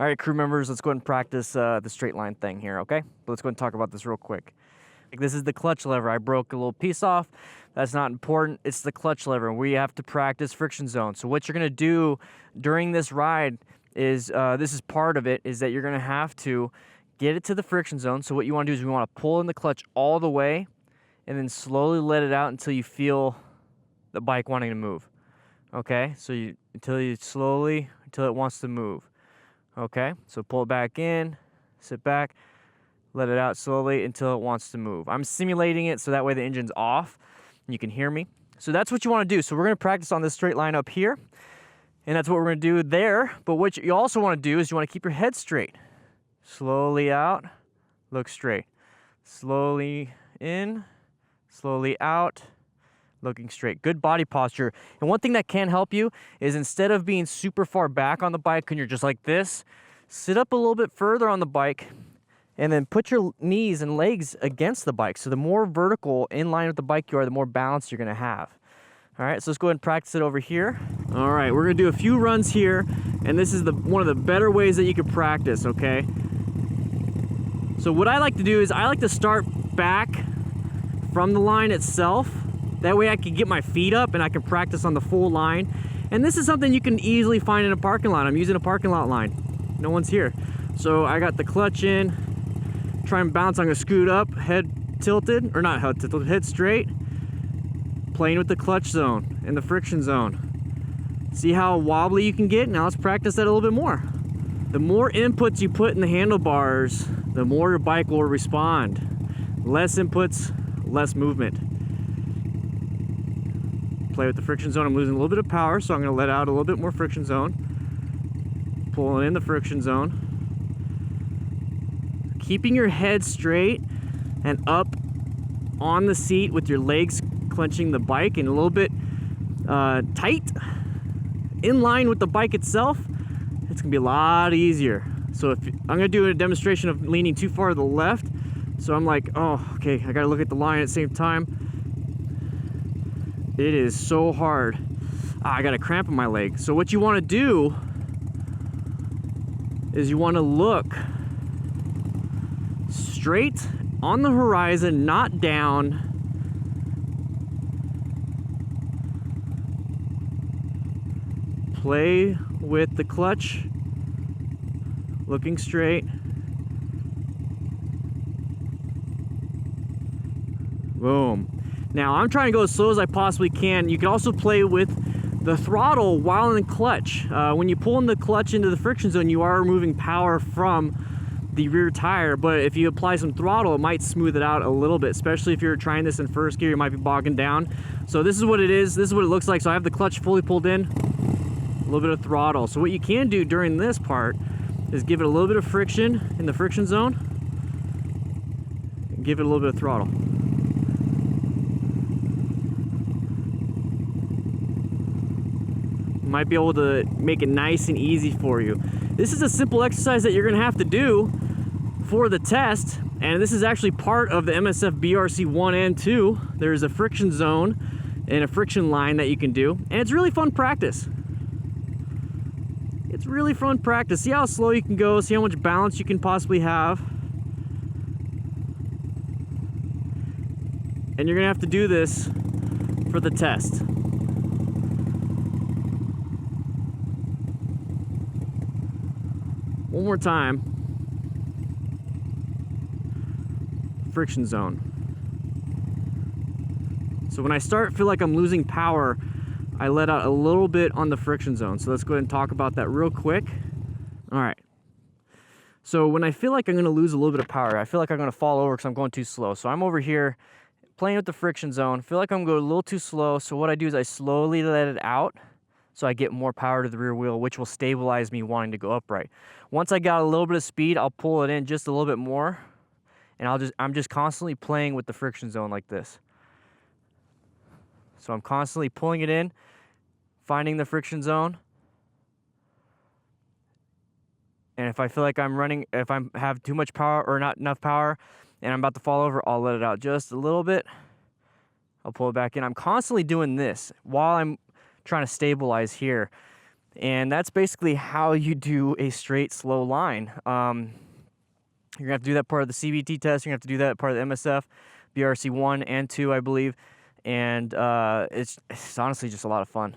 All right, crew members, let's go ahead and practice the straight line thing here, okay? Let's go ahead and talk about this real quick. This is the clutch lever. I broke a little piece off. That's not important. It's the clutch lever. We have to practice friction zone. So what you're going to do during this ride is, this is part of it, is that you're going to have to get it to the friction zone. So what you want to do is we want to pull in the clutch all the way and then slowly let it out until you feel the bike wanting to move. Okay? So until it wants to move. Okay? So pull it back in, sit back, let it out slowly until it wants to move. I'm simulating it so that way the engine's off and you can hear me. So that's what you want to do. So we're going to practice on this straight line up here. And that's what we're going to do there. But what you also want to do is you want to keep your head straight. Slowly out, look straight. Slowly in, slowly out, looking straight. Good body posture. And one thing that can help you is instead of being super far back on the bike and you're just like this, sit up a little bit further on the bike and then put your knees and legs against the bike. So the more vertical in line with the bike you are, the more balance you're going to have. All right, so let's go ahead and practice it over here. All right, we're going to do a few runs here, and this is one of the better ways that you can practice, okay? So what I like to do is I like to start back from the line itself. That way I can get my feet up and I can practice on the full line. And this is something you can easily find in a parking lot. I'm using a parking lot line. No one's here. So I got the clutch in, try and bounce. I'm gonna scoot up, head tilted, or not head tilted, head straight. Playing with the clutch zone and the friction zone. See how wobbly you can get? Now let's practice that a little bit more. The more inputs you put in the handlebars, the more your bike will respond. Less inputs, less movement. Play with the friction zone. I'm losing a little bit of power, so I'm going to let out a little bit more friction zone. Pulling in the friction zone. Keeping your head straight and up on the seat with your legs clenching the bike and a little bit tight in line with the bike itself, it's gonna be a lot easier. So I'm gonna do a demonstration of leaning too far to the left. So I'm like, oh, okay, I gotta look at the line at the same time. It is so hard. I got a cramp in my leg. So what you wanna do is you wanna look straight on the horizon, not down. Play with the clutch, looking straight. Boom. Now I'm trying to go as slow as I possibly can. You can also play with the throttle while in the clutch. When you pull in the clutch into the friction zone, you are removing power from the rear tire, but if you apply some throttle, it might smooth it out a little bit, especially if you're trying this in first gear, you might be bogging down. So this is what it is. This is what it looks like. So I have the clutch fully pulled in. A little bit of throttle. So what you can do during this part is give it a little bit of friction in the friction zone and give it a little bit of throttle. You might be able to make it nice and easy for you. This is a simple exercise that you're going to have to do for the test, and this is actually part of the MSF BRC 1 and 2. There's a friction zone and a friction line that you can do, and it's really fun practice. It's really fun practice. See how slow you can go, see how much balance you can possibly have. And you're gonna have to do this for the test. One more time. Friction zone. So when I feel like I'm losing power, I let out a little bit on the friction zone. So let's go ahead and talk about that real quick. All right. So when I feel like I'm going to lose a little bit of power, I feel like I'm going to fall over because I'm going too slow. So I'm over here playing with the friction zone. Feel like I'm going a little too slow. So what I do is I slowly let it out so I get more power to the rear wheel, which will stabilize me wanting to go upright. Once I got a little bit of speed, I'll pull it in just a little bit more. And I'm just constantly playing with the friction zone like this. So I'm constantly pulling it in, finding the friction zone. And if I feel like if I have too much power or not enough power and I'm about to fall over, I'll let it out just a little bit. I'll pull it back in. I'm constantly doing this while I'm trying to stabilize here. And that's basically how you do a straight, slow line. You're going to have to do that part of the CBT test. You're going to have to do that part of the MSF, BRC 1 and 2, I believe. And it's honestly just a lot of fun.